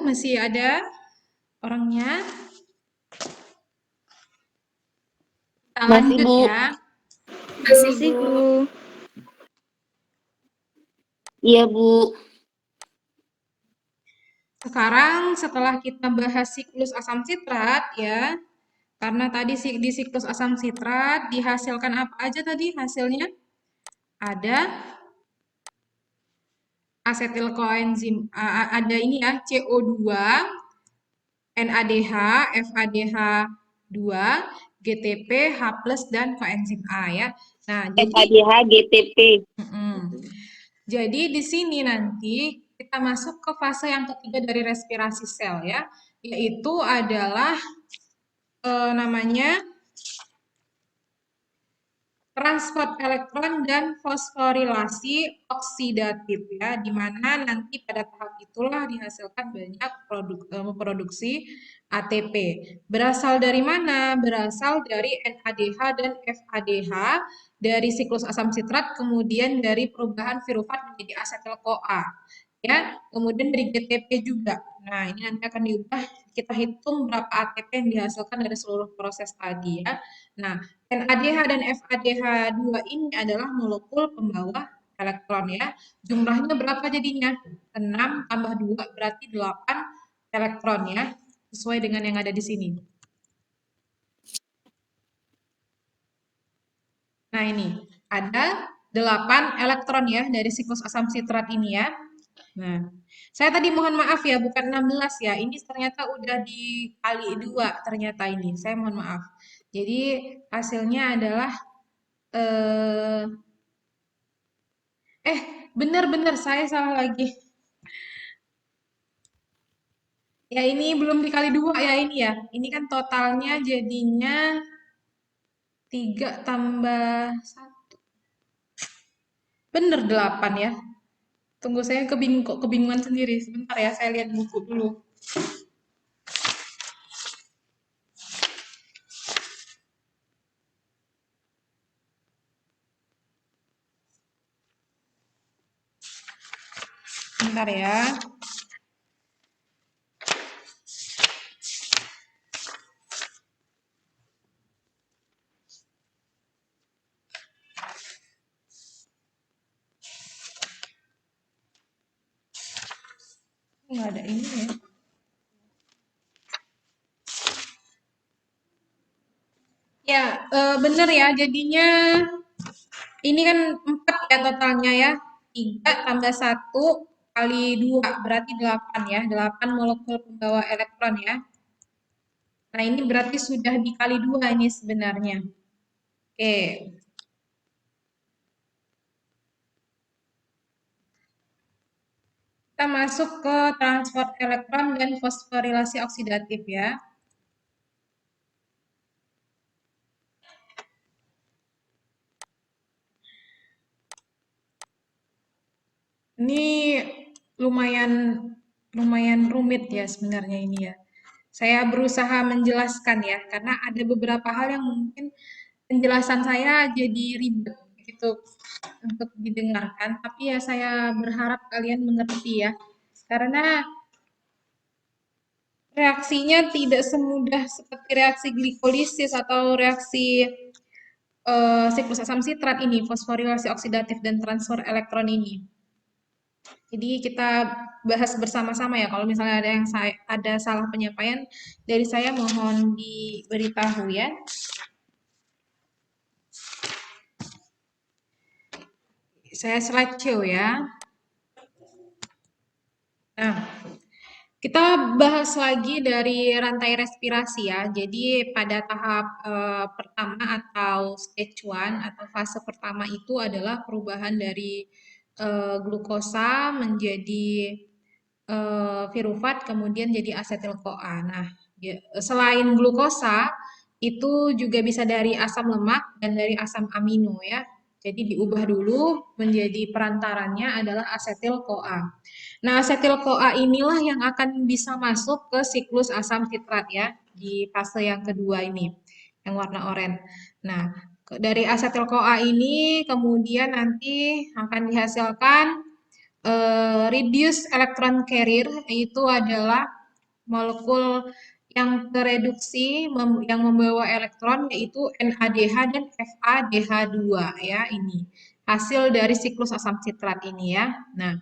masih ada orangnya? Kita Masih, lanjut Bu. ya. Masih, Bu. Iya, Bu. Sekarang setelah kita bahas siklus asam sitrat ya, karena tadi di siklus asam sitrat dihasilkan apa aja tadi hasilnya? Ada asetil koenzim, ada ini ya, CO2, NADH, FADH2, GTP, H+, dan koenzim A ya. Nah, jadi FADH, GTP. Jadi di sini nanti kita masuk ke fase yang ketiga dari respirasi sel ya, yaitu adalah namanya transport elektron dan fosforilasi oksidatif ya, di mana nanti pada tahap itulah dihasilkan banyak memproduksi ATP. Berasal dari mana? Berasal dari NADH dan FADH dari siklus asam sitrat, kemudian dari perubahan pirufat menjadi asetil-CoA. Ya, kemudian dari GTP juga. Nah, ini nanti akan diubah, kita hitung berapa ATP yang dihasilkan dari seluruh proses tadi ya. Nah, NADH dan FADH2 ini adalah molekul pembawa elektron ya. Jumlahnya berapa jadinya? 6 tambah 2 berarti 8 elektron ya. Sesuai dengan yang ada di sini. Nah, ini ada 8 elektron ya dari siklus asam sitrat ini ya. Nah, saya tadi mohon maaf ya, bukan 16 ya. Ini ternyata udah dikali 2 ternyata ini. Saya mohon maaf. Jadi hasilnya adalah benar-benar saya salah lagi. Ya ini belum dikali 2 ya ini ya. Ini kan totalnya jadinya 3 tambah 1. Bener 8 ya. Tunggu, saya kebingungan sendiri. Sebentar ya, saya lihat buku dulu. Sebentar ya. Nggak ada ini ya. Ya, bener ya. Jadinya ini kan 4 ya totalnya ya. 3 tambah 1 kali 2 berarti 8 ya. 8 molekul pembawa elektron ya. Nah, ini berarti sudah dikali 2 ini sebenarnya. Oke. Kita masuk ke transport elektron dan fosforilasi oksidatif ya. Ini lumayan rumit ya sebenarnya ini ya. Saya berusaha menjelaskan ya, karena ada beberapa hal yang mungkin penjelasan saya jadi ribet gitu untuk didengarkan, tapi ya saya berharap kalian mengerti ya. Karena reaksinya tidak semudah seperti reaksi glikolisis atau reaksi siklus asam sitrat ini, fosforilasi oksidatif dan transfer elektron ini. Jadi kita bahas bersama-sama ya. Kalau misalnya ada salah penyampaian dari saya, mohon diberitahu ya. Saya slideshow ya. Nah, kita bahas lagi dari rantai respirasi ya. Jadi pada tahap pertama atau stage 1 atau fase pertama itu adalah perubahan dari glukosa menjadi pirufat kemudian jadi asetil-CoA. Nah, selain glukosa itu juga bisa dari asam lemak dan dari asam amino ya. Jadi diubah dulu menjadi perantarannya adalah asetil-CoA. Nah, asetil-CoA inilah yang akan bisa masuk ke siklus asam sitrat ya di fase yang kedua ini, yang warna oranye. Nah, dari asetil-CoA ini kemudian nanti akan dihasilkan reduced electron carrier, yaitu adalah molekul yang tereduksi yang membawa elektron, yaitu NADH dan FADH2 ya, ini hasil dari siklus asam sitrat ini ya. Nah,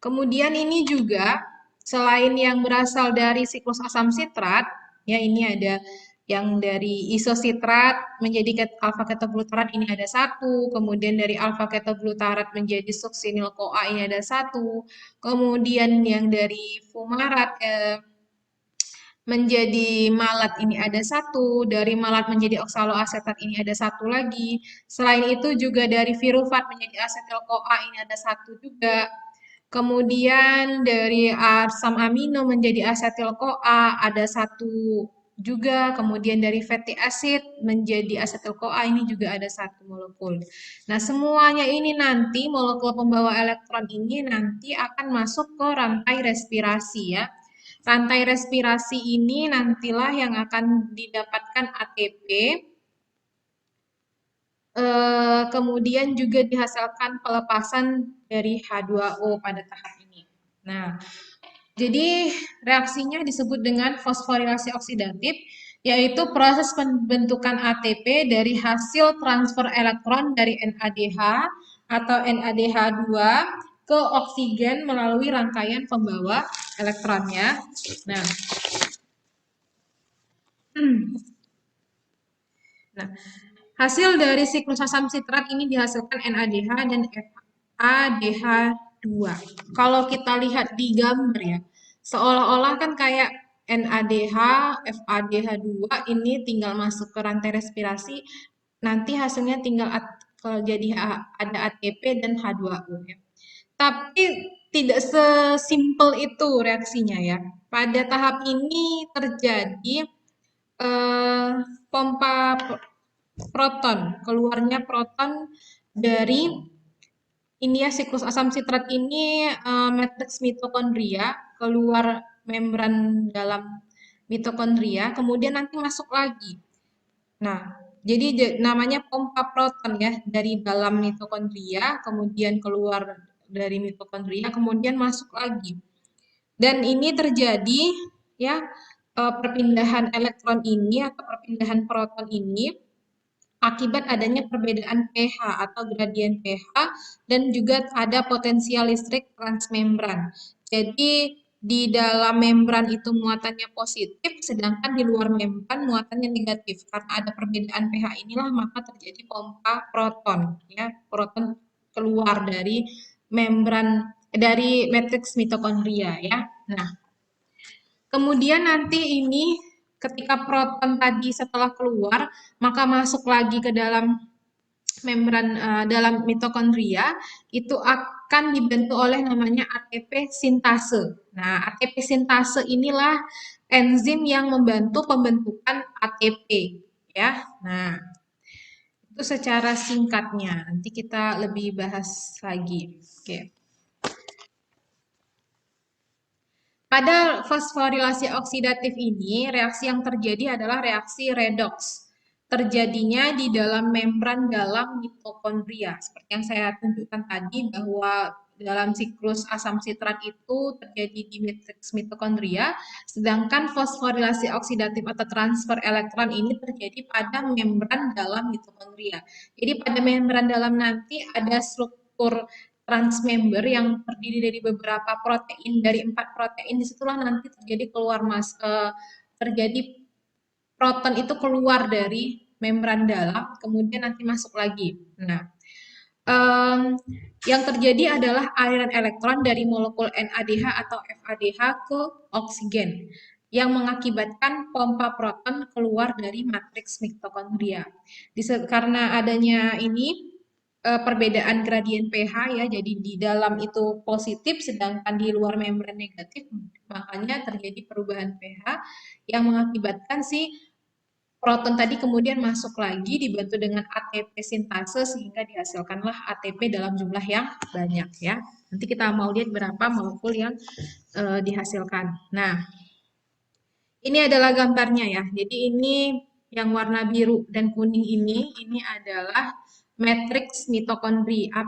kemudian ini juga selain yang berasal dari siklus asam sitrat, ya ini ada yang dari isositrat menjadi alfa ketoglutarat ini ada satu, kemudian dari alfa ketoglutarat menjadi suksinil CoA ini ada satu, kemudian yang dari fumarat menjadi malat ini ada satu, dari malat menjadi oksaloasetat ini ada satu lagi. Selain itu juga dari virufat menjadi asetil CoA ini ada satu juga. Kemudian dari asam amino menjadi asetil CoA ada satu juga. Kemudian dari fatty acid menjadi asetil CoA ini juga ada satu molekul. Nah, semuanya ini nanti molekul pembawa elektron ini nanti akan masuk ke rantai respirasi ya. Rantai respirasi ini nantilah yang akan didapatkan ATP, kemudian juga dihasilkan pelepasan dari H2O pada tahap ini. Nah, jadi reaksinya disebut dengan fosforilasi oksidatif, yaitu proses pembentukan ATP dari hasil transfer elektron dari NADH atau NADH2 ke oksigen melalui rangkaian pembawa elektronnya. Nah, hasil dari siklus asam sitrat ini dihasilkan NADH dan FADH2. Kalau kita lihat di gambar ya, seolah-olah kan kayak NADH, FADH2 ini tinggal masuk ke rantai respirasi, nanti hasilnya tinggal jadi ada ATP dan H2O ya. Tapi tidak sesimpel itu reaksinya ya. Pada tahap ini terjadi pompa proton, keluarnya proton dari ini ya siklus asam sitrat ini matriks mitokondria keluar membran dalam mitokondria, kemudian nanti masuk lagi. Nah, jadi namanya pompa proton ya dari dalam mitokondria, kemudian keluar dari mitokondria, kemudian masuk lagi. Dan ini terjadi ya perpindahan elektron ini atau perpindahan proton ini akibat adanya perbedaan pH atau gradien pH dan juga ada potensial listrik transmembran. Jadi di dalam membran itu muatannya positif, sedangkan di luar membran muatannya negatif. Karena ada perbedaan pH inilah maka terjadi pompa proton, ya proton keluar dari membran dari matriks mitokondria, ya. Nah, kemudian nanti ini ketika proton tadi setelah keluar, maka masuk lagi ke dalam membran dalam mitokondria, itu akan dibantu oleh namanya ATP sintase. Nah, ATP sintase inilah enzim yang membantu pembentukan ATP, ya. Nah, itu secara singkatnya. Nanti kita lebih bahas lagi. Oke. Pada fosforilasi oksidatif ini, reaksi yang terjadi adalah reaksi redoks. Terjadinya di dalam membran dalam mitokondria. Seperti yang saya tunjukkan tadi bahwa dalam siklus asam sitrat itu terjadi di matriks mitokondria, sedangkan fosforilasi oksidatif atau transfer elektron ini terjadi pada membran dalam mitokondria. Jadi pada membran dalam nanti ada struktur transmember yang terdiri dari beberapa protein, dari 4 protein, disitulah nanti terjadi terjadi proton itu keluar dari membran dalam, kemudian nanti masuk lagi. Nah, yang terjadi adalah aliran elektron dari molekul NADH atau FADH ke oksigen yang mengakibatkan pompa proton keluar dari matriks mitokondria. Karena adanya ini perbedaan gradien pH ya, jadi di dalam itu positif sedangkan di luar membran negatif, makanya terjadi perubahan pH yang mengakibatkan si proton tadi kemudian masuk lagi dibantu dengan ATP sintase sehingga dihasilkanlah ATP dalam jumlah yang banyak ya. Nanti kita mau lihat berapa molekul yang dihasilkan. Nah, ini adalah gambarnya ya. Jadi ini yang warna biru dan kuning ini adalah matriks mitokondria,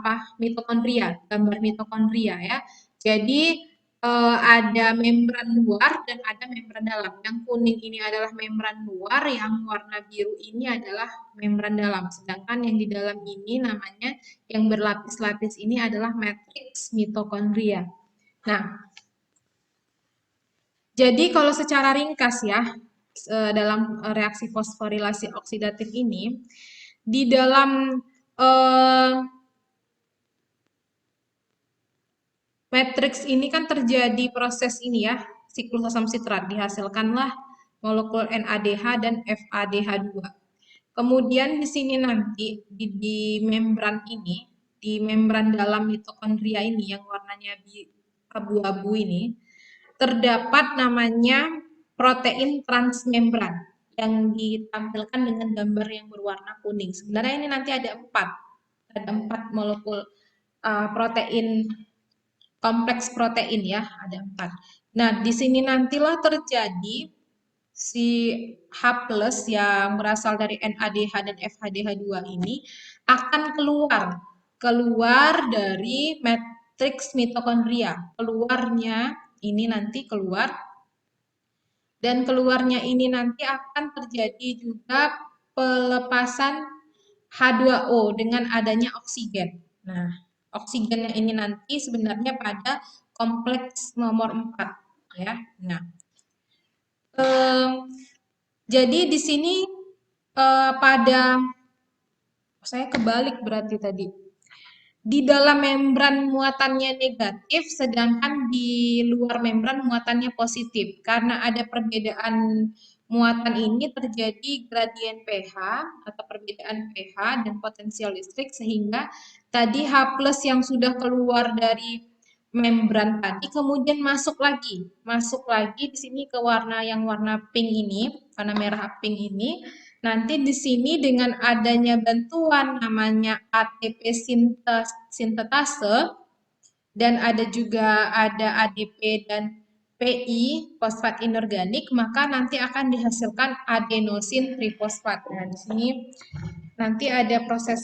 gambar mitokondria ya. Jadi ada membran luar dan ada membran dalam. Yang kuning ini adalah membran luar, yang warna biru ini adalah membran dalam. Sedangkan yang di dalam ini namanya yang berlapis-lapis ini adalah matriks mitokondria. Nah, jadi kalau secara ringkas ya, dalam reaksi fosforilasi oksidatif ini, di dalam matriks ini kan terjadi proses ini ya, siklus asam sitrat, dihasilkanlah molekul NADH dan FADH2. Kemudian di sini nanti di membran ini, di membran dalam mitokondria ini yang warnanya abu-abu ini, terdapat namanya protein transmembran yang ditampilkan dengan gambar yang berwarna kuning. Sebenarnya ini nanti ada empat molekul protein, kompleks protein ya, ada 4. Nah, di sini nantilah terjadi si H+ yang berasal dari NADH dan FADH2 ini akan keluar dari matriks mitokondria. Keluarnya ini nanti keluar, dan keluarnya ini nanti akan terjadi juga pelepasan H2O dengan adanya oksigen. Nah, oksigennya ini nanti sebenarnya pada kompleks nomor 4 ya. Nah, jadi di sini saya kebalik berarti tadi. Di dalam membran muatannya negatif, sedangkan di luar membran muatannya positif. Karena ada perbedaan muatan ini terjadi gradien pH atau perbedaan pH dan potensial listrik, sehingga tadi H+ yang sudah keluar dari membran tadi kemudian masuk lagi di sini ke warna pink ini, warna merah pink ini. Nanti di sini dengan adanya bantuan namanya ATP sintetase dan ada ADP dan PI, fosfat inorganik, maka nanti akan dihasilkan adenosin trifosfat. Nah, di sini nanti ada proses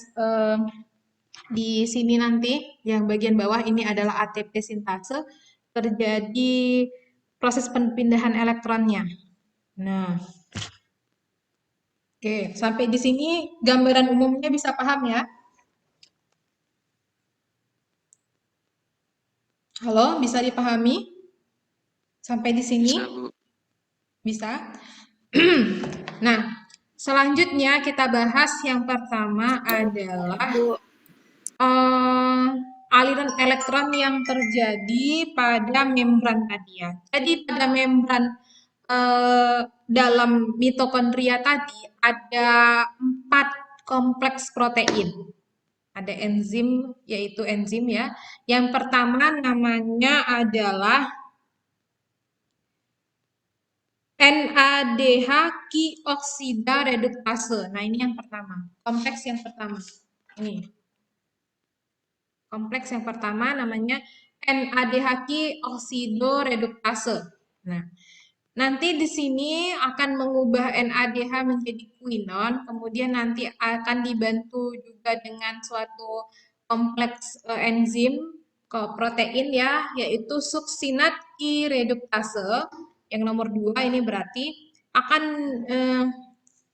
di sini nanti yang bagian bawah ini adalah ATP sintase, terjadi proses perpindahan elektronnya. Nah, oke, sampai di sini gambaran umumnya bisa paham ya? Halo, bisa dipahami? Sampai di sini? Bisa? Nah, selanjutnya kita bahas yang pertama adalah aliran elektron yang terjadi pada membran tadi ya. Jadi pada membran dalam mitokondria tadi ada 4 kompleks protein. Ada enzim, yaitu enzim ya. Yang pertama namanya adalah NADH kioksida reduktase. Nah, ini yang pertama. Kompleks yang pertama. Ini. Kompleks yang pertama namanya NADH oksidoreduktase. Nah, nanti di sini akan mengubah NADH menjadi quinon, kemudian nanti akan dibantu juga dengan suatu kompleks enzim protein ya, yaitu suksinat I-reduktase. Yang nomor 2 ini berarti akan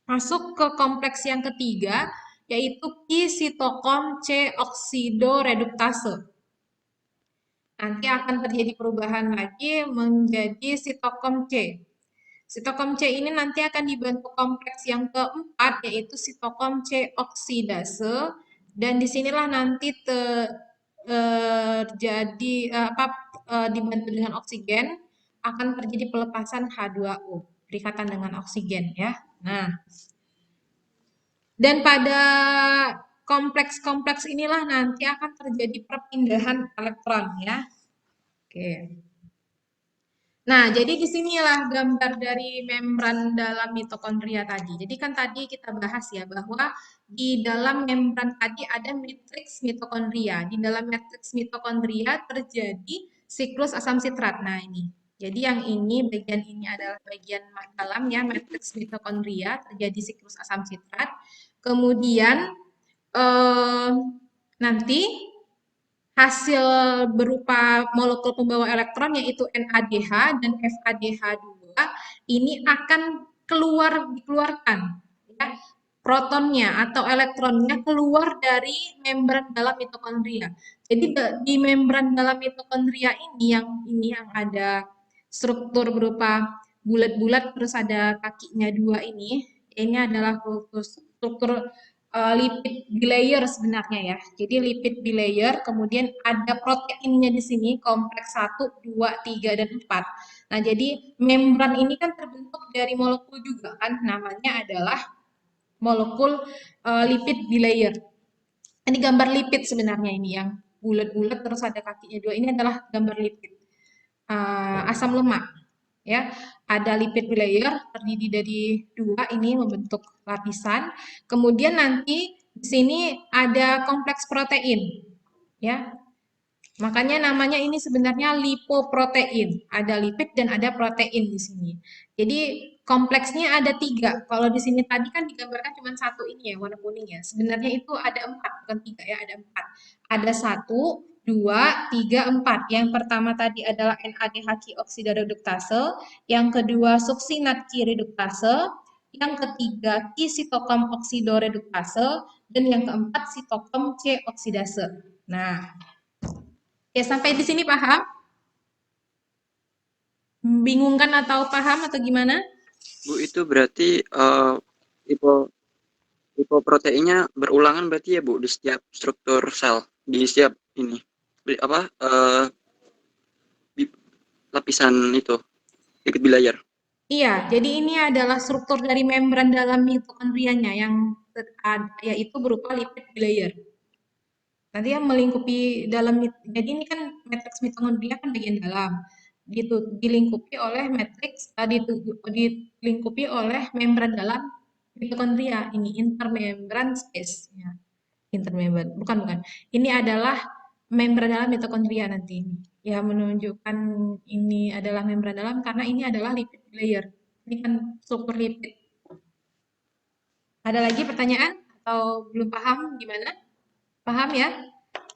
masuk ke kompleks yang ketiga, yaitu Ki-sitokom C-oksidoreduktase. Nanti akan terjadi perubahan lagi menjadi sitokom C. Sitokom C ini nanti akan dibantu kompleks yang keempat, yaitu sitokom C oksidase, dan disinilah nanti terjadi dibantu dengan oksigen, akan terjadi pelepasan H2O, berikatan dengan oksigen ya. Nah, dan pada kompleks-kompleks inilah nanti akan terjadi perpindahan elektron ya. Oke. Nah, jadi disinilah gambar dari membran dalam mitokondria tadi. Jadi kan tadi kita bahas ya bahwa di dalam membran tadi ada matriks mitokondria. Di dalam matriks mitokondria terjadi siklus asam sitrat. Nah, ini. Jadi yang ini, bagian ini adalah bagian dalam ya, matriks mitokondria, terjadi siklus asam sitrat. Kemudian eh, nanti hasil berupa molekul pembawa elektron yaitu NADH dan FADH2 ini akan dikeluarkan ya, protonnya atau elektronnya keluar dari membran dalam mitokondria. Jadi di membran dalam mitokondria ini yang ada struktur berupa bulat-bulat terus ada kakinya dua ini adalah struktur lipid bilayer sebenarnya ya. Jadi lipid bilayer, kemudian ada proteinnya di sini, kompleks 1, 2, 3, dan 4. Nah, jadi membran ini kan terbentuk dari molekul juga kan, namanya adalah molekul lipid bilayer. Ini gambar lipid sebenarnya ini yang bulat-bulat terus ada kakinya dua. Ini adalah gambar lipid. Asam lemak ya, ada lipid bilayer terdiri dari dua ini membentuk lapisan. Kemudian nanti di sini ada kompleks protein ya. Makanya namanya ini sebenarnya lipoprotein. Ada lipid dan ada protein di sini. Jadi kompleksnya ada tiga. Kalau di sini tadi kan digambarkan cuma satu ini ya, warna kuning ya. Sebenarnya itu ada empat, bukan tiga ya, ada empat. Ada satu, dua, tiga, empat. Yang pertama tadi adalah NADH oksidoreduktase. Yang kedua suksinat reduktase. Yang ketiga sitokom oksidoreduktase. Dan yang keempat sitokom C oksidase. Nah, ya, sampai di sini paham? Bingungkan atau paham atau gimana? Bu, itu berarti lipo lipoproteinnya berulangan berarti ya Bu di setiap struktur sel, di setiap ini lapisan itu lipid bilayer. Iya, jadi ini adalah struktur dari membran dalam mitokondrianya yang yaitu berupa lipid bilayer. Nanti yang melingkupi dalam, jadi ini kan matriks mitokondria kan bagian dalam, dilingkupi oleh matriks, dilingkupi oleh membran dalam mitokondria, ini intermembran space, ya. Intermembran, bukan. Ini adalah membran dalam mitokondria nanti ini. Ya, menunjukkan ini adalah membran dalam karena ini adalah lipid layer. Ini kan struktur lipid. Ada lagi pertanyaan atau belum paham gimana? Paham ya?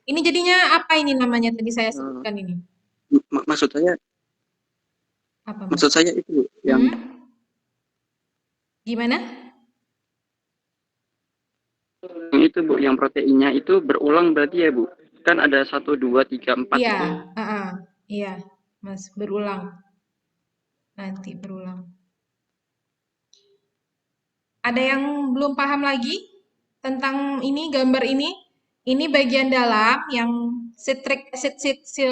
Ini jadinya apa ini namanya tadi saya sebutkan ini? Maksud saya Apa, Mas? maksud saya itu yang Gimana? itu Bu, yang proteinnya itu berulang berarti ya Bu. Kan ada 1, 2, 3, 4 Iya, itu. iya, Mas, berulang. Nanti berulang. Ada yang belum paham lagi tentang ini, gambar ini? Ini bagian dalam yang citric acid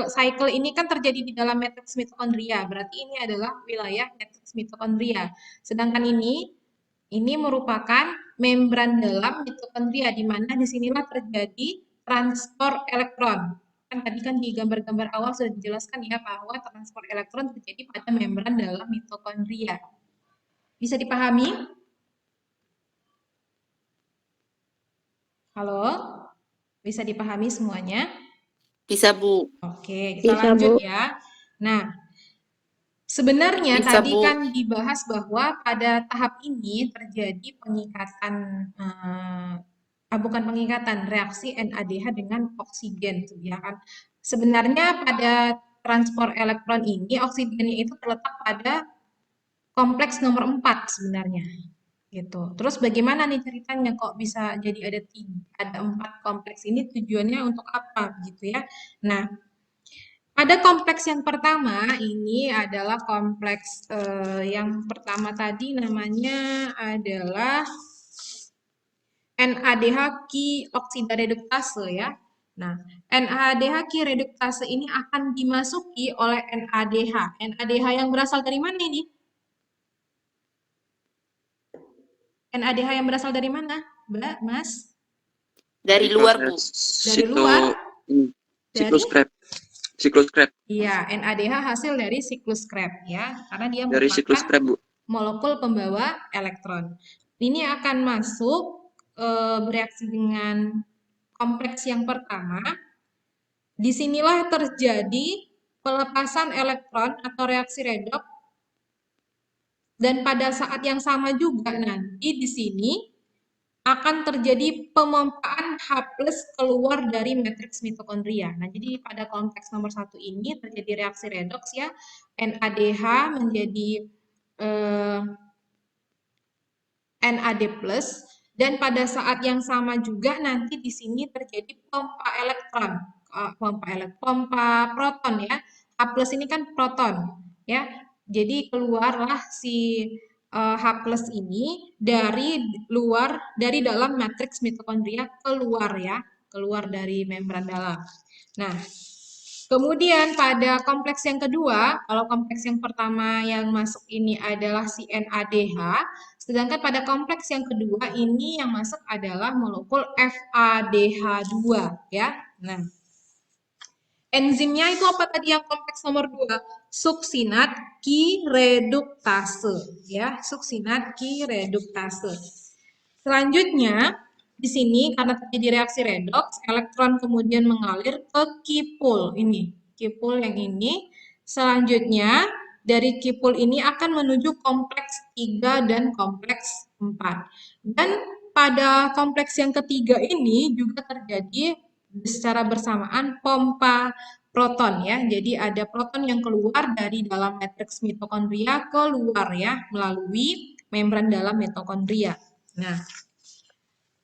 cycle ini kan terjadi di dalam matriks mitokondria. Berarti ini adalah wilayah matriks mitokondria. Sedangkan ini merupakan membran dalam mitokondria, di mana disinilah terjadi transport elektron. Kan tadi kan di gambar-gambar awal sudah dijelaskan ya bahwa transport elektron terjadi pada membran dalam mitokondria. Bisa dipahami? Halo? Bisa dipahami semuanya? Bisa, Bu. Oke, kita Bisa, lanjut Bu. ya. Nah, sebenarnya Bisa, tadi Bu. kan dibahas bahwa pada tahap ini terjadi pengikatan, bukan pengikatan, reaksi NADH dengan oksigen, ya kan. Sebenarnya pada transport elektron ini, oksigennya itu terletak pada kompleks nomor 4 sebenarnya. Gitu. Terus bagaimana nih ceritanya kok bisa jadi ada 4 kompleks ini tujuannya untuk apa gitu ya. Nah, pada kompleks yang pertama ini adalah kompleks yang pertama tadi namanya adalah NADH oksidareduktase ya. Nah, NADH reduktase ini akan dimasuki oleh NADH. NADH yang berasal dari mana ini? NADH yang berasal dari mana, Mbak, Mas? Dari luar, Bu. Dari luar? Siklus Dari? Siklus Krebs. Iya, NADH hasil dari siklus Krebs ya, karena dia Dari siklus merupakan Krebs, Bu. molekul pembawa elektron. Ini akan masuk bereaksi dengan kompleks yang pertama. Disinilah terjadi pelepasan elektron atau reaksi redoks. Dan pada saat yang sama juga nanti di sini akan terjadi pemompaan H+ keluar dari matriks mitokondria. Nah, jadi pada kompleks nomor 1 ini terjadi reaksi redoks ya, NADH menjadi NAD+, dan pada saat yang sama juga nanti di sini terjadi pompa elektron, pompa proton ya. H+ ini kan proton ya. Jadi keluarlah si H+ ini dari dalam matriks mitokondria keluar ya, keluar dari membran dalam. Nah, kemudian pada kompleks yang kedua, kalau kompleks yang pertama yang masuk ini adalah si NADH, sedangkan pada kompleks yang kedua ini yang masuk adalah molekul FADH2 ya. Nah, enzimnya itu apa tadi yang kompleks nomor 2? Suksinat kireduktase ya, suksinat kireduktase. Selanjutnya di sini karena terjadi reaksi redoks, elektron kemudian mengalir ke kipul ini, kipul yang ini. Selanjutnya dari kipul ini akan menuju kompleks 3 dan kompleks 4. Dan pada kompleks yang ketiga ini juga terjadi secara bersamaan pompa proton ya. Jadi ada proton yang keluar dari dalam matriks mitokondria keluar ya melalui membran dalam mitokondria. Nah,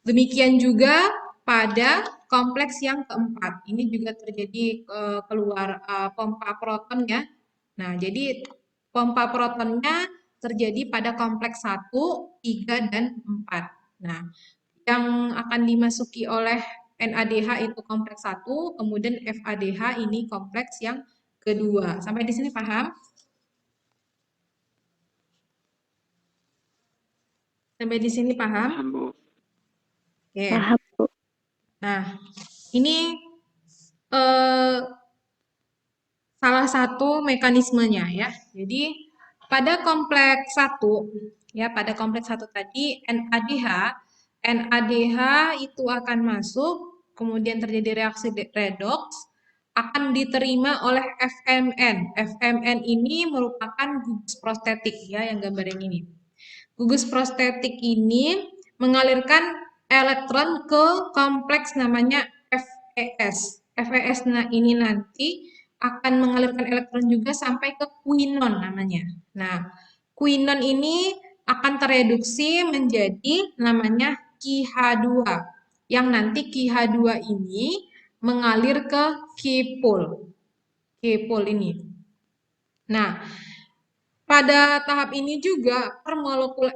demikian juga pada kompleks yang keempat. Ini juga terjadi keluar pompa proton ya. Nah, jadi pompa protonnya terjadi pada kompleks 1, 3, dan 4. Nah, yang akan dimasuki oleh NADH itu kompleks 1, kemudian FADH ini kompleks yang kedua. Sampai di sini paham? Sampai di sini paham? Paham, Bu. Oke. Paham, Bu. Nah, ini salah satu mekanismenya ya. Jadi pada kompleks 1 ya, pada kompleks 1 tadi NADH itu akan masuk, kemudian terjadi reaksi redoks, akan diterima oleh FMN. FMN ini merupakan gugus prostetik ya, yang gambar yang ini. Gugus prostetik ini mengalirkan elektron ke kompleks namanya FES. FES ini nanti akan mengalirkan elektron juga sampai ke quinon namanya. Nah, quinon ini akan tereduksi menjadi namanya KIH2, yang nanti KIH2 ini mengalir ke kipul. Kipul ini. Nah, pada tahap ini juga per molekul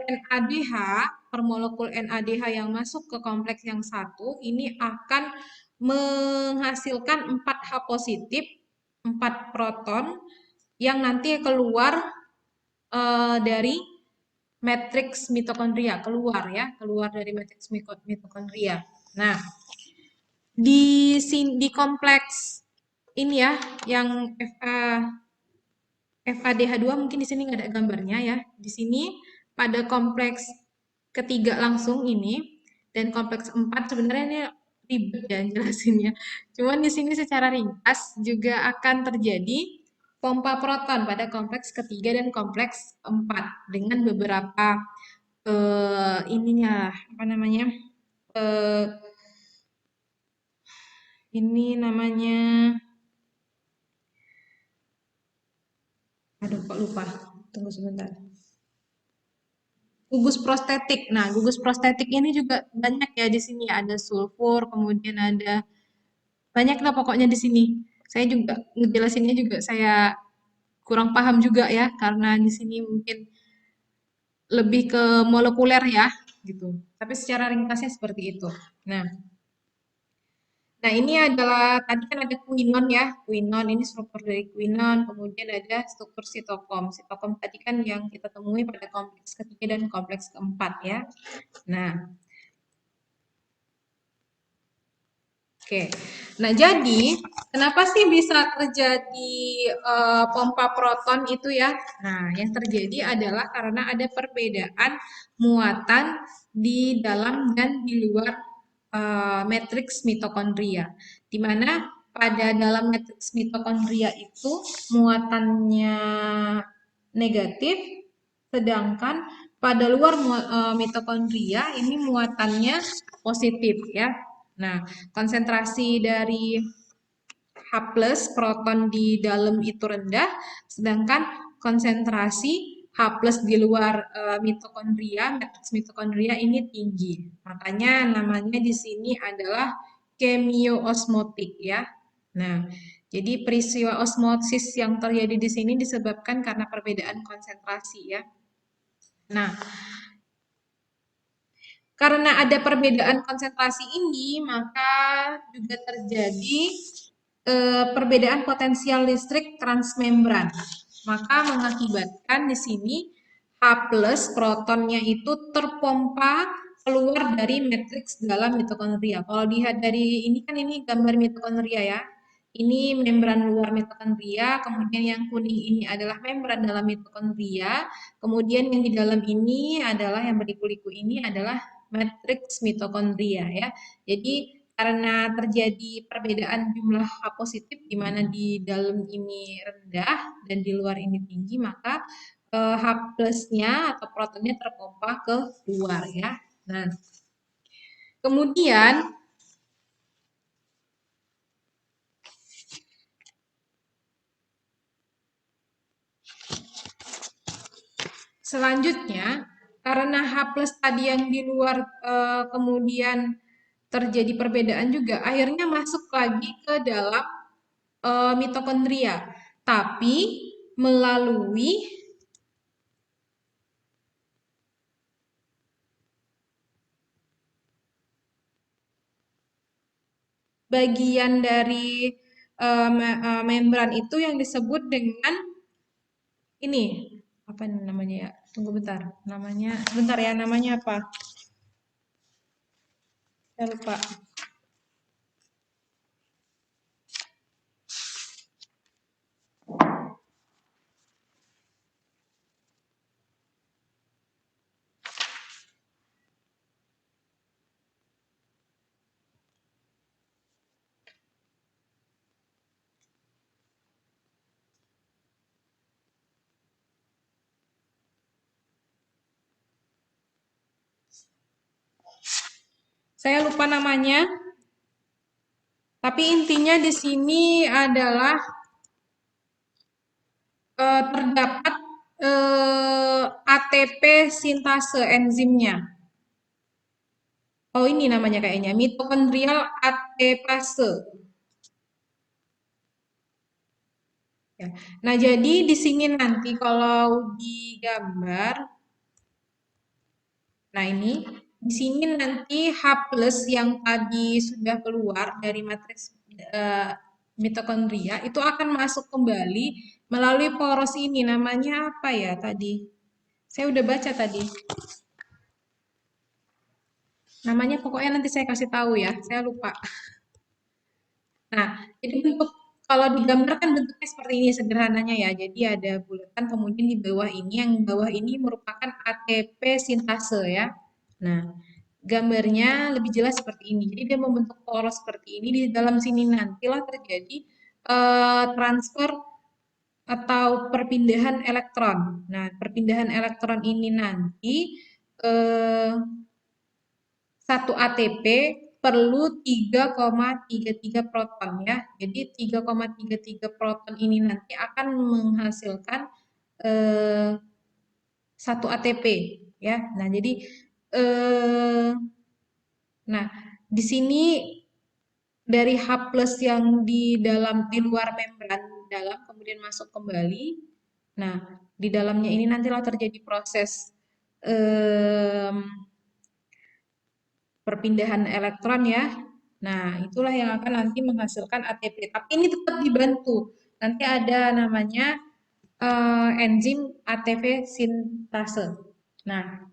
NADH yang masuk ke kompleks yang 1 ini akan menghasilkan 4H positif, 4 proton yang nanti keluar dari matriks mitokondria, keluar dari matriks mitokondria. Nah, di kompleks ini ya, yang FADH2 mungkin di sini nggak ada gambarnya ya. Di sini pada kompleks ketiga langsung ini dan kompleks 4 sebenarnya ini ribet ya jelasinnya. Cuman di sini secara ringkas juga akan terjadi pompa proton pada kompleks ketiga dan kompleks 4 dengan beberapa ininya apa namanya? Ini namanya, aduh kok lupa, tunggu sebentar. Gugus prostetik. Nah, gugus prostetik ini juga banyak ya di sini. Ada sulfur, kemudian ada banyak lah pokoknya di sini. Saya juga ngejelasinnya juga saya kurang paham juga ya, karena di sini mungkin lebih ke molekuler ya, gitu. Tapi secara ringkasnya seperti itu. Nah, ini adalah, tadi kan ada quinon ya, quinon ini struktur dari quinon, kemudian ada struktur sitokom. Sitokom tadi kan yang kita temui pada kompleks ketiga dan kompleks keempat ya. Nah, oke. Nah, jadi kenapa sih bisa terjadi pompa proton itu ya? Nah, yang terjadi adalah karena ada perbedaan muatan di dalam dan di luar matriks mitokondria, di mana pada dalam matriks mitokondria itu muatannya negatif, sedangkan pada luar mitokondria ini muatannya positif ya. Nah, konsentrasi dari H+ proton di dalam itu rendah, sedangkan konsentrasi H+ di luar mitokondria, matriks mitokondria ini tinggi. Makanya namanya di sini adalah kemioosmotik ya. Nah, jadi peristiwa osmosis yang terjadi di sini disebabkan karena perbedaan konsentrasi ya. Nah, karena ada perbedaan konsentrasi ini, maka juga terjadi perbedaan potensial listrik transmembran. Maka mengakibatkan di sini H+ protonnya itu terpompa keluar dari matriks dalam mitokondria. Kalau dilihat dari ini kan ini gambar mitokondria ya. Ini membran luar mitokondria, kemudian yang kuning ini adalah membran dalam mitokondria, kemudian yang di dalam ini adalah yang berliku-liku ini adalah matriks mitokondria ya. Jadi karena terjadi perbedaan jumlah H positif di mana di dalam ini rendah dan di luar ini tinggi, maka H plusnya atau protonnya terpompa ke luar ya. Nah, kemudian selanjutnya, karena H plus tadi yang di luar kemudian terjadi perbedaan juga, akhirnya masuk lagi ke dalam mitokondria, tapi melalui bagian dari membran itu yang disebut dengan ini apa namanya ya? Tunggu bentar. Namanya apa? Saya lupa. Saya lupa namanya. Tapi intinya di sini adalah terdapat ATP sintase enzimnya. Oh ini namanya kayaknya mitokondrial ATPase. Ya. Nah jadi di sini nanti kalau digambar, nah ini di sini nanti H+ yang tadi sudah keluar dari matriks mitokondria itu akan masuk kembali melalui poros ini. Namanya apa ya tadi? Saya udah baca tadi. Namanya pokoknya nanti saya kasih tahu ya. Saya lupa. Nah, jadi bentuk kalau digambarkan bentuknya seperti ini sederhananya ya. Jadi ada bulatan kemudian di bawah ini, yang bawah ini merupakan ATP sintase ya. Nah, gambarnya lebih jelas seperti ini. Jadi dia membentuk poros seperti ini. Di dalam sini nantilah terjadi transfer atau perpindahan elektron. Nah, perpindahan elektron ini nanti satu ATP perlu 3,33 proton ya. Jadi 3,33 proton ini nanti akan menghasilkan satu ATP ya. Nah, jadi nah, di sini dari H+ yang di luar membran dalam kemudian masuk kembali. Nah, di dalamnya ini nantilah terjadi proses perpindahan elektron ya. Nah, itulah yang akan nanti menghasilkan ATP. Tapi ini tetap dibantu. Nanti ada namanya enzim ATP sintase. Nah,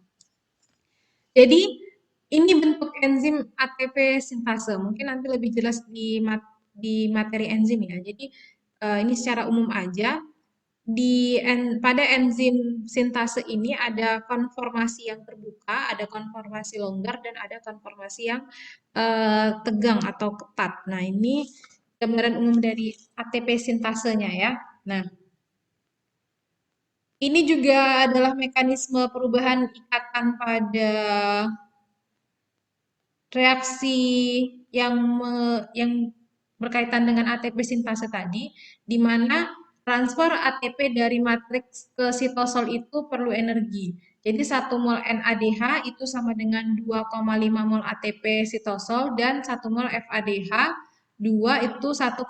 jadi ini bentuk enzim ATP sintase. Mungkin nanti lebih jelas di materi enzim ya. Jadi ini secara umum aja. Pada enzim sintase ini ada konformasi yang terbuka, ada konformasi longgar, dan ada konformasi yang tegang atau ketat. Nah, ini gambaran umum dari ATP sintasenya ya. Nah, Ini juga adalah mekanisme perubahan ikatan pada reaksi yang berkaitan dengan ATP sintase tadi, di mana transfer ATP dari matriks ke sitosol itu perlu energi. Jadi 1 mol NADH itu sama dengan 2,5 mol ATP sitosol dan 1 mol FADH 2 itu 1,5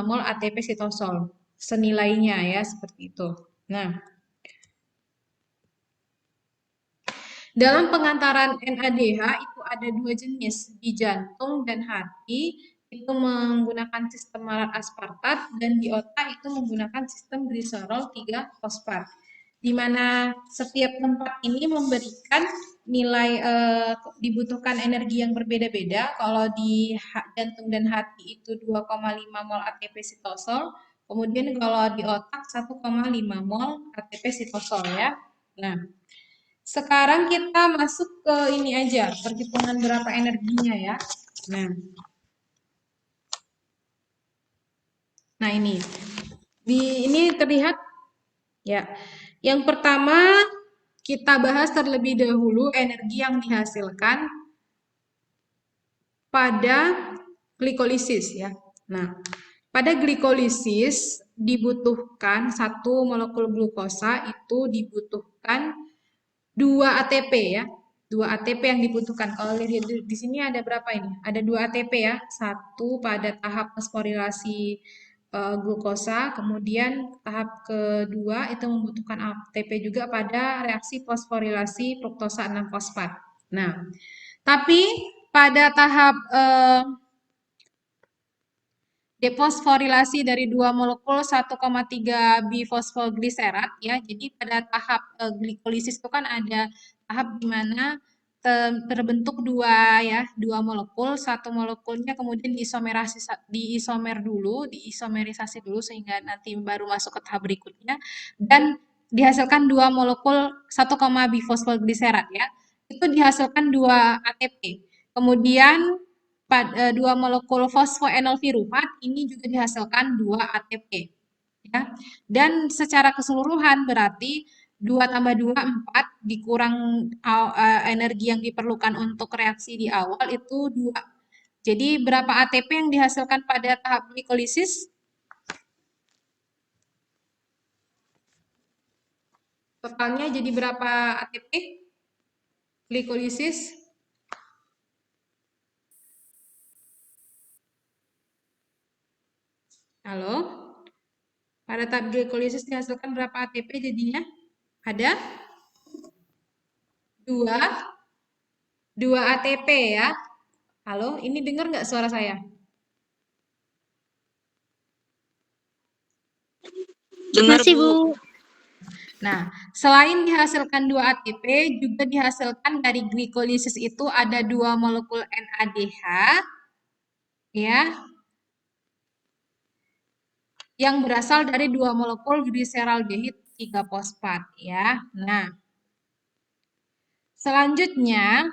mol ATP sitosol. Senilainya ya, seperti itu. Nah, dalam pengantaran NADH itu ada 2 jenis, di jantung dan hati itu menggunakan sistem malat aspartat dan di otak itu menggunakan sistem gliserol 3-fosfat. Di mana setiap tempat ini memberikan nilai dibutuhkan energi yang berbeda-beda. Kalau di jantung dan hati itu 2,5 mol ATP sitosol, kemudian kalau di otak 1,5 mol ATP sitosol ya. Nah, sekarang kita masuk ke ini aja, perhitungan berapa energinya ya. Nah ini terlihat ya. Yang pertama kita bahas terlebih dahulu energi yang dihasilkan pada glikolisis ya. Nah, pada glikolisis dibutuhkan 1 molekul glukosa itu dibutuhkan 2 ATP ya. 2 ATP yang dibutuhkan. Kalau lihat di sini ada berapa ini? Ada 2 ATP ya. 1 pada tahap fosforilasi glukosa, kemudian tahap kedua itu membutuhkan ATP juga pada reaksi fosforilasi fruktosa 6-fosfat. Nah, tapi pada tahap defosforilasi dari 2 molekul 1,3 bifosfogliserat ya. Jadi pada tahap glikolisis itu kan ada tahap di mana terbentuk 2 molekul, 1 molekulnya kemudian diisomerisasi dulu sehingga nanti baru masuk ke tahap berikutnya dan dihasilkan 2 molekul 1, bifosfoglycerat ya. Itu dihasilkan 2 ATP. Kemudian 2 molekul fosfoenol pirufat ini juga dihasilkan 2 ATP ya. Dan secara keseluruhan berarti 2 tambah 2 4 dikurang energi yang diperlukan untuk reaksi di awal itu 2. Jadi berapa ATP yang dihasilkan pada tahap glikolisis? Totalnya jadi berapa ATP? Glikolisis? Halo? Pada tahap glikolisis dihasilkan berapa ATP jadinya? Ada? 2 ATP ya. Halo, ini dengar nggak suara saya? Dengar, Masih, Bu. Bu. Nah, selain dihasilkan 2 ATP, juga dihasilkan dari glikolisis itu ada 2 molekul NADH, ya, yang berasal dari 2 molekul gliseraldehid 3-fosfat, ya. Nah, selanjutnya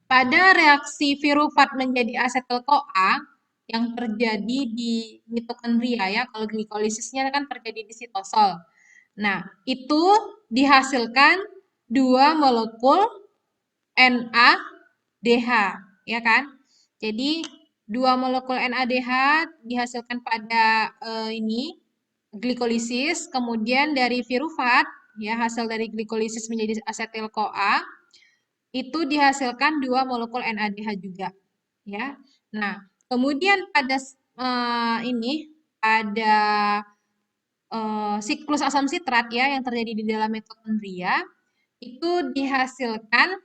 pada reaksi pirufat menjadi asetil-CoA yang terjadi di mitokondria ya, kalau glikolisisnya kan terjadi di sitosol. Nah, itu dihasilkan 2 molekul NADH, ya kan? Jadi 2 molekul NADH dihasilkan pada ini glikolisis, kemudian dari pirufat ya hasil dari glikolisis menjadi asetil-CoA itu dihasilkan 2 molekul NADH juga, ya. Nah, kemudian pada pada siklus asam sitrat ya yang terjadi di dalam mitokondria itu dihasilkan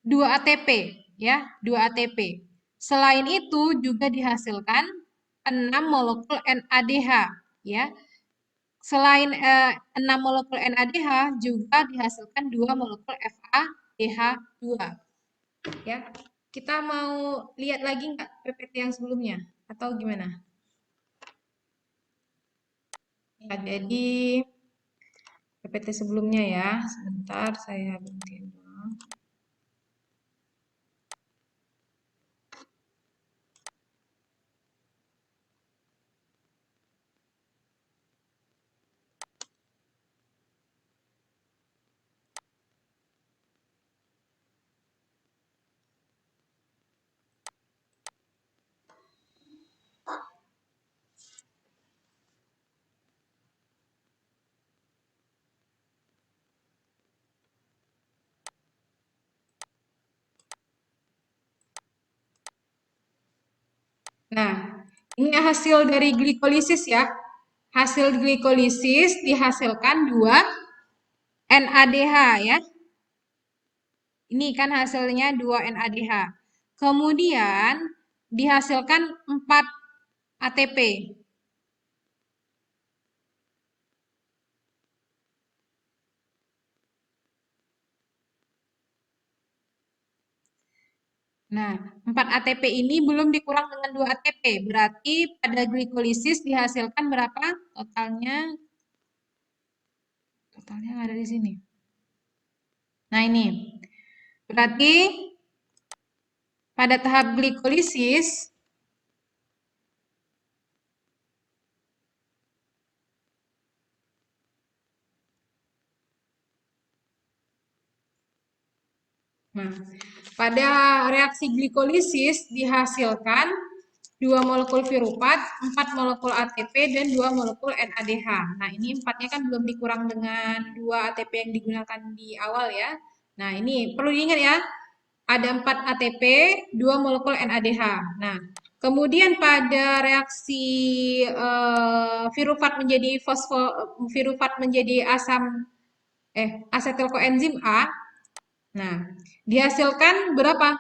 2 ATP ya, 2 ATP. Selain itu juga dihasilkan 6 molekul NADH ya. Selain 6 molekul NADH juga dihasilkan 2 molekul FADH2 ya. Kita mau lihat lagi nggak PPT yang sebelumnya atau gimana? Ya, jadi PPT sebelumnya ya. Sebentar saya berhentiin dulu. Nah, ini hasil dari glikolisis ya. Hasil glikolisis dihasilkan 2 NADH ya. Ini kan hasilnya 2 NADH. Kemudian dihasilkan 4 ATP. Nah, 4 ATP ini belum dikurang dengan 2 ATP. Berarti pada glikolisis dihasilkan berapa? Totalnya ada di sini. Nah, ini. Berarti pada tahap glikolisis Nah, pada reaksi glikolisis dihasilkan 2 molekul virupat, 4 molekul ATP, dan 2 molekul NADH. Nah, ini 4-nya kan belum dikurang dengan 2 ATP yang digunakan di awal ya. Nah, ini perlu diingat ya, ada 4 ATP, 2 molekul NADH. Nah, kemudian pada reaksi viruvat menjadi asetil koenzim A. Nah, dihasilkan berapa?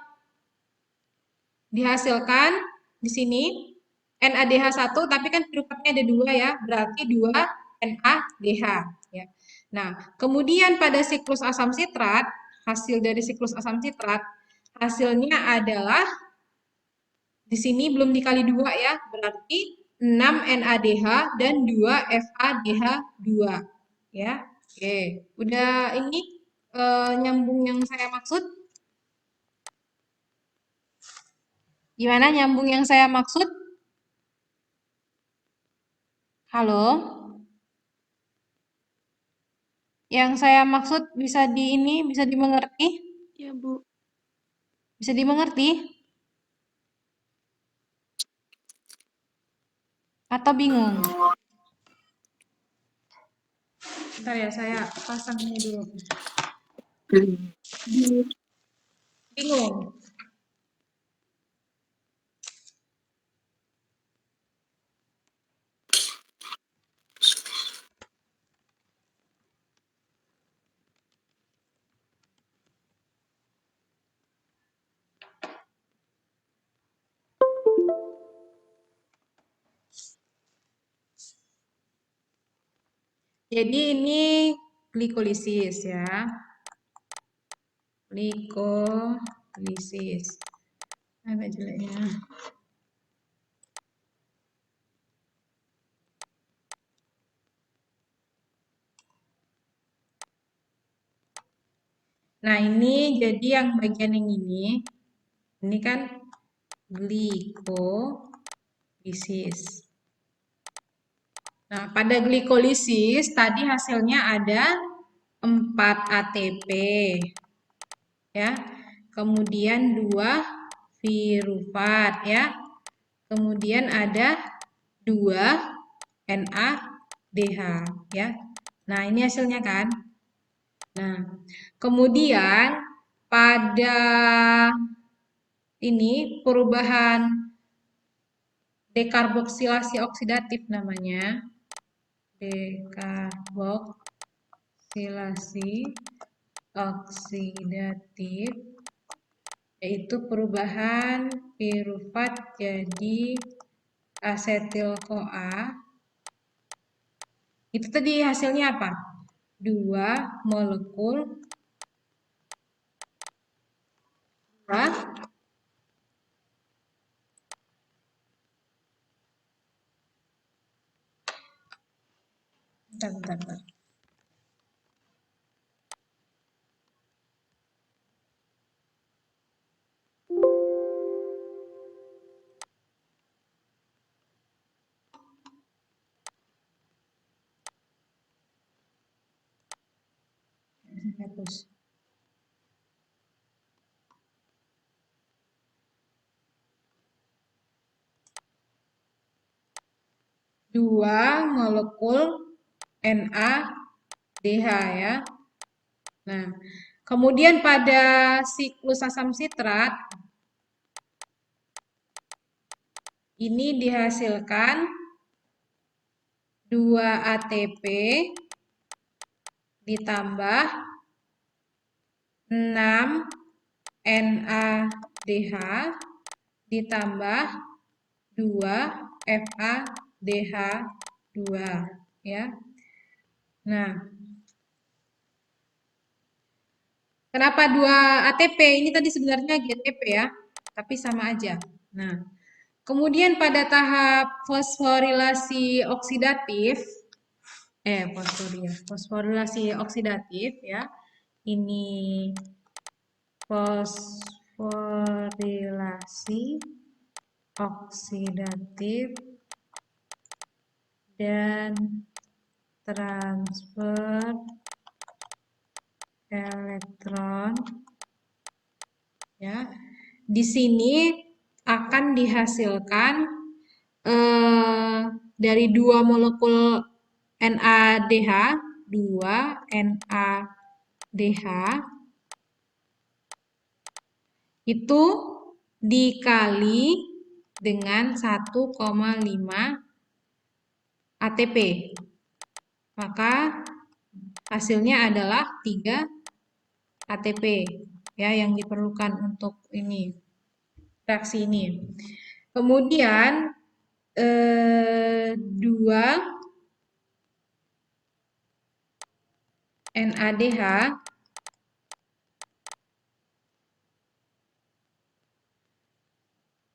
Dihasilkan di sini NADH1, tapi kan viruvatnya ada 2 ya, berarti 2 NADH. Ya. Nah, kemudian pada siklus asam sitrat, hasil dari siklus asam sitrat, hasilnya adalah di sini belum dikali 2 ya, berarti 6 NADH dan 2 FADH2. Ya, oke. Udah ini nyambung yang saya maksud? Gimana nyambung yang saya maksud? Halo? Yang saya maksud bisa bisa dimengerti? Ya, Bu. Bisa dimengerti? Atau bingung? Bentar ya, saya pasang ini dulu. Bingung? Jadi ini glikolisis ya. Glikolisis. Apa jeleknya? Nah, ini jadi yang bagian yang ini kan glikolisis. Nah, pada glikolisis tadi hasilnya ada 4 ATP. Ya. Kemudian 2 viruvat ya. Kemudian ada 2 NADH ya. Nah, ini hasilnya kan. Nah, kemudian pada ini perubahan dekarboksilasi oksidatif namanya. Dekarboksilasi oksidatif yaitu perubahan piruvat jadi asetil-CoA. Itu tadi hasilnya apa? 2 molekul bentar. Hapus. Dua molekul NADH ya. Nah, kemudian pada siklus asam sitrat ini dihasilkan 2 ATP ditambah 6 NADH ditambah 2 FADH2 ya. Nah, kenapa 2 ATP? Ini tadi sebenarnya GTP ya, tapi sama aja. Nah, kemudian pada tahap fosforilasi oksidatif, fosforilasi oksidatif ya. Ini fosforilasi oksidatif dan transfer elektron ya. Di sini akan dihasilkan dari 2 molekul NADH, 2 NADH itu dikali dengan 1,5 ATP. Maka hasilnya adalah 3 ATP ya yang diperlukan untuk ini reaksi ini. Kemudian 2 NADH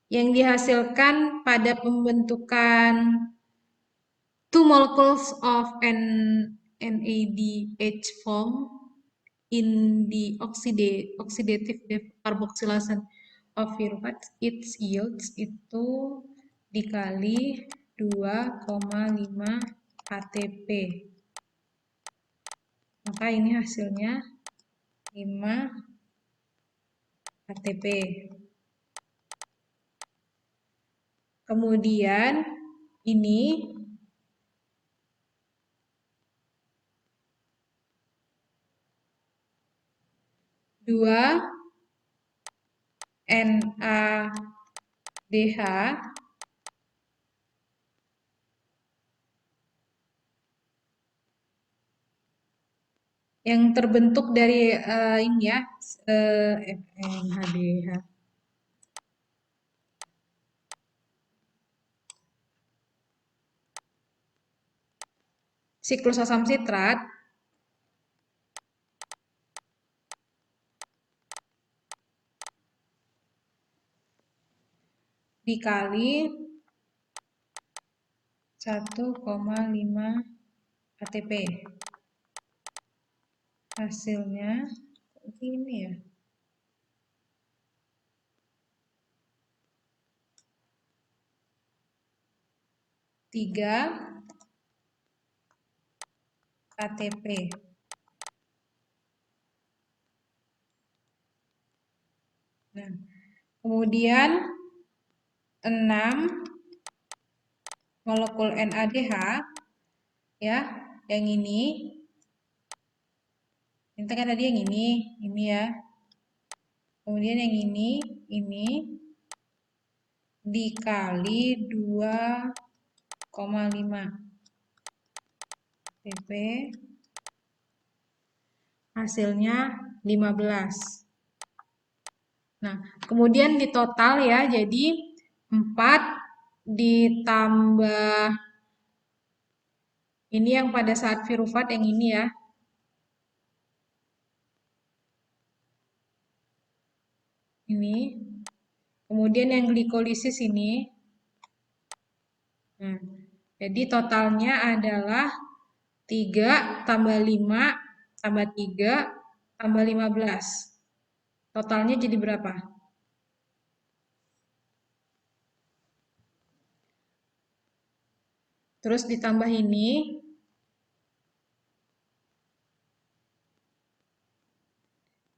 yang dihasilkan pada pembentukan 2 molecules of NADH form in the oxidative carboxylation of pyruvate, it yields itu dikali 2,5 ATP. Maka ini hasilnya 5 ATP. Kemudian ini dua NADH yang terbentuk dari ini ya NADH. Siklus asam sitrat dikali 1,5 ATP. Hasilnya ini ya. Tiga ATP. Nah, kemudian 6 molekul NADH ya, yang ini kan tadi yang ini ya. Kemudian yang ini dikali 2,5 ATP. Hasilnya 15. Nah, kemudian di total ya, jadi 4 ditambah ini yang pada saat piruvat yang ini ya. Ini. Kemudian yang glikolisis ini. Nah, jadi totalnya adalah 3 tambah 5 tambah 3 tambah 15. Totalnya jadi berapa? Terus ditambah ini.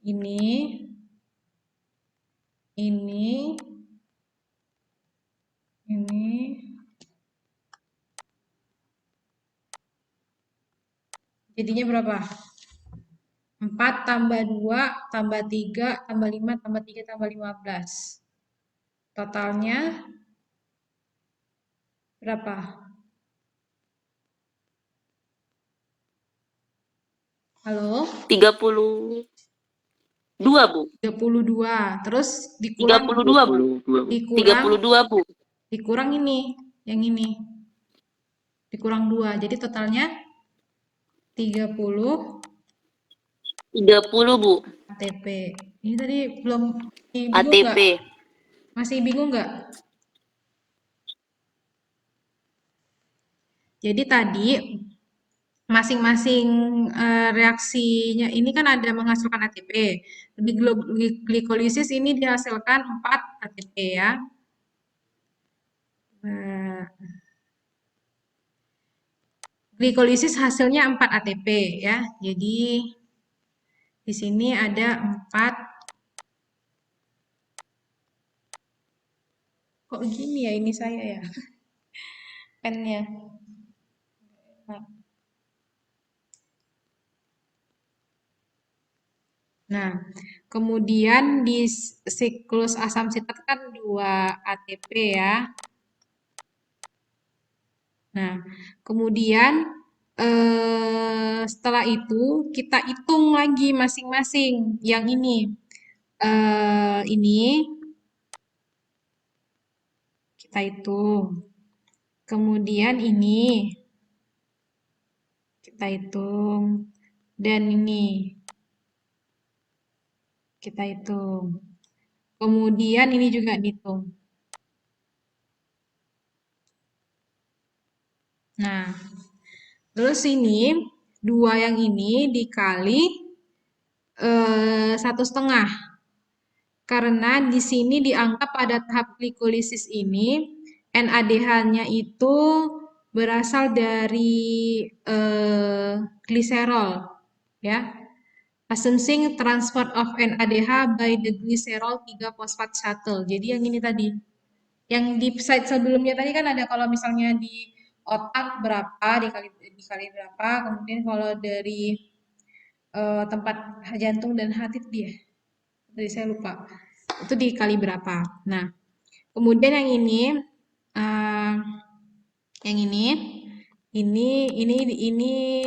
Ini. Jadinya berapa? 4 tambah 2 tambah 3 tambah 5 tambah 3 tambah 15. Totalnya Berapa? Halo? 32, Bu. 32. Terus dikurang 32, Bu. 22, Bu. dikurang 32, Bu. dikurang ini, yang ini. Dikurang 2. Jadi totalnya 30 30, Bu. ATP. Ini tadi belum bingung nggak? ATP. Masih bingung nggak? Jadi tadi masing-masing reaksinya ini kan ada menghasilkan ATP. Di glikolisis ini dihasilkan 4 ATP ya. Glikolisis hasilnya 4 ATP ya. Jadi di sini ada 4. Kok gini ya ini saya ya? Pennya. Nah, kemudian di siklus asam sitat kan 2 ATP ya. Nah, kemudian setelah itu kita hitung lagi masing-masing. Yang ini kita hitung. Kemudian ini kita hitung. Dan ini kita hitung. Kemudian ini juga dihitung. Nah, terus ini 2 yang ini dikali 1,5. Karena di sini dianggap pada tahap glikolisis ini NADH-nya itu berasal dari gliserol ya. Assuming transport of NADH by the glycerol 3-phosphate shuttle. Jadi yang ini tadi. Yang di slide sebelumnya tadi kan ada kalau misalnya di otak berapa dikali berapa, kemudian kalau dari tempat jantung dan hati itu dia. Tadi saya lupa. Itu dikali berapa. Nah, kemudian yang ini ini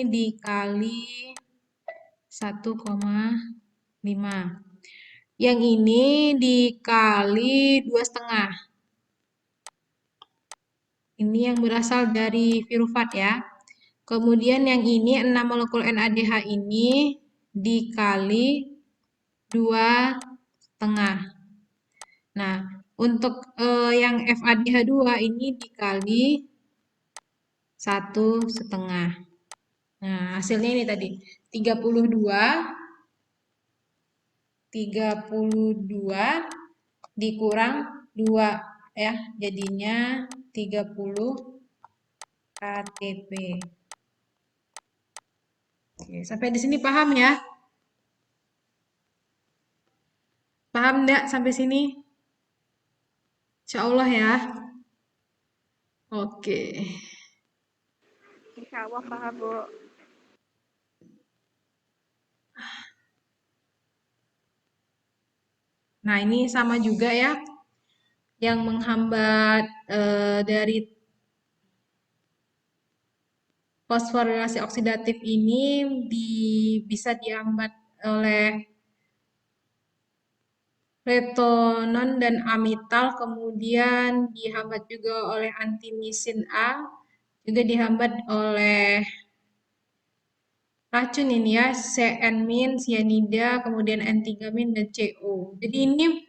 dikali 1,5. Yang ini dikali 2,5. Ini yang berasal dari pirufat ya. Kemudian yang ini 6 molekul NADH ini dikali 2,5. Nah, untuk yang FADH2 ini dikali 1,5. Nah, hasilnya ini tadi 32 dikurang 2 ya, jadinya 30 ATP. Oke, sampai di sini paham ya? Paham enggak sampai sini? Insya Allah ya. Oke. Insya Allah paham, Bu. Nah, ini sama juga ya. Yang menghambat dari fosforilasi oksidatif ini bisa dihambat oleh retonon dan amital, kemudian dihambat juga oleh antimisin A, juga dihambat oleh racun ini ya, CN-min, cyanida, kemudian N3-min, dan CO. Jadi ini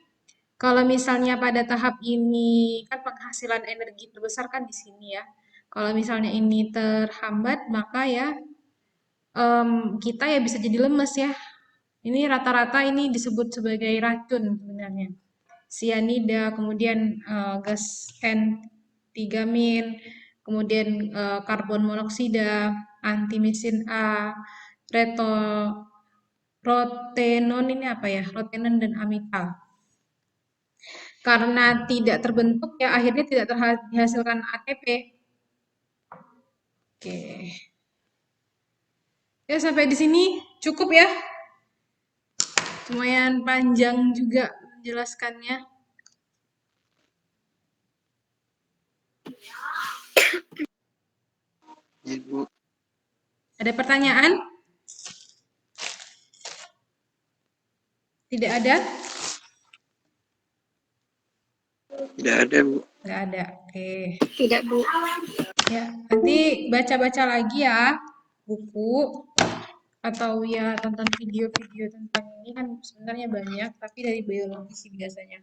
kalau misalnya pada tahap ini kan penghasilan energi terbesar kan di sini ya. Kalau misalnya ini terhambat maka ya kita ya bisa jadi lemes ya. Ini rata-rata ini disebut sebagai racun sebenarnya. Cyanida, kemudian gas N3-min, kemudian karbon monoksida, antimisin A, rotenon ini apa ya? Rotenon dan amital. Karena tidak terbentuk ya akhirnya tidak dihasilkan ATP. Oke. Ya sampai di sini cukup ya. Lumayan panjang juga menjelaskannya. Ya, Bu. Ada pertanyaan? Tidak ada? Tidak ada, Bu. Nggak ada. Oke. Tidak, Bu. Ya, nanti baca-baca lagi ya buku atau ya tonton video-video tentang ini kan sebenarnya banyak, tapi dari biologi sih biasanya.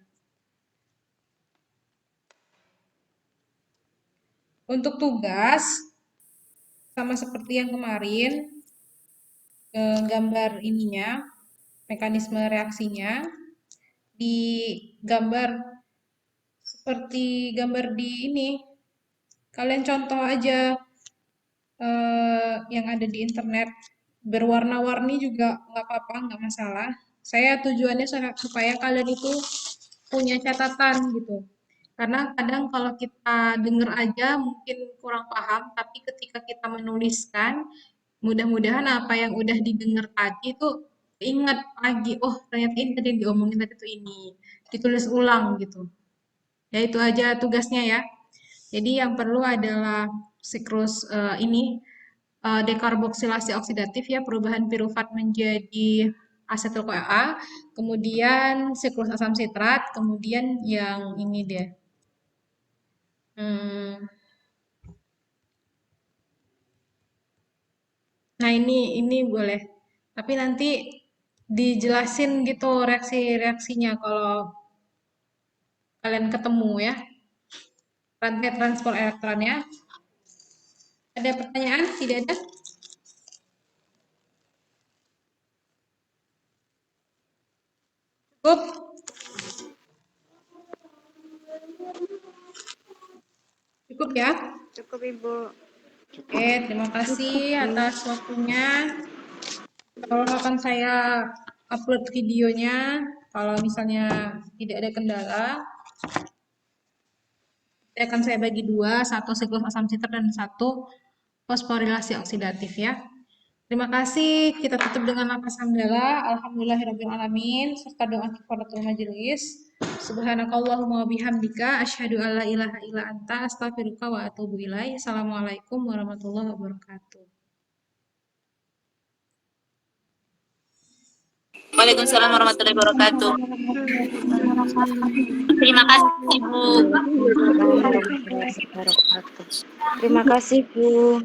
Untuk tugas sama seperti yang kemarin, gambar ininya, mekanisme reaksinya digambar seperti gambar di ini. Kalian contoh aja yang ada di internet, berwarna-warni juga nggak apa-apa, nggak masalah. Saya tujuannya supaya kalian itu punya catatan gitu. Karena kadang kalau kita dengar aja mungkin kurang paham, tapi ketika kita menuliskan, mudah-mudahan apa yang udah didengar tadi itu ingat lagi, oh ternyata ini tadi yang diomongin tadi tuh ini, ditulis ulang gitu. Ya itu aja tugasnya ya. Jadi yang perlu adalah siklus ini dekarboksilasi oksidatif ya, perubahan pirufat menjadi asetil CoA, kemudian siklus asam sitrat, kemudian yang ini deh. Nah ini boleh. Tapi nanti dijelasin gitu reaksi-reaksinya kalau kalian ketemu ya. Rantai transport elektronnya. Ada pertanyaan? Tidak ada? Cukup? Cukup ya? Cukup, Ibu. Oke, terima kasih atas waktunya. Kalau akan saya upload videonya, kalau misalnya tidak ada kendala, akan saya bagi dua, satu siklus asam sitrat dan satu fosforilasi oksidatif ya. Terima kasih. Kita tutup dengan lafaz hamdalah. Alhamdulillahirrabbilalamin. Serta doa kifaratul majelis. Subhanakallahumma wabihamdika. Asyhadu an la ilaha illa anta. Astaghfiruka wa atubu ilaih. Assalamualaikum warahmatullahi wabarakatuh. Waalaikumsalam warahmatullahi wabarakatuh. Terima kasih, Bu. Terima kasih, Bu.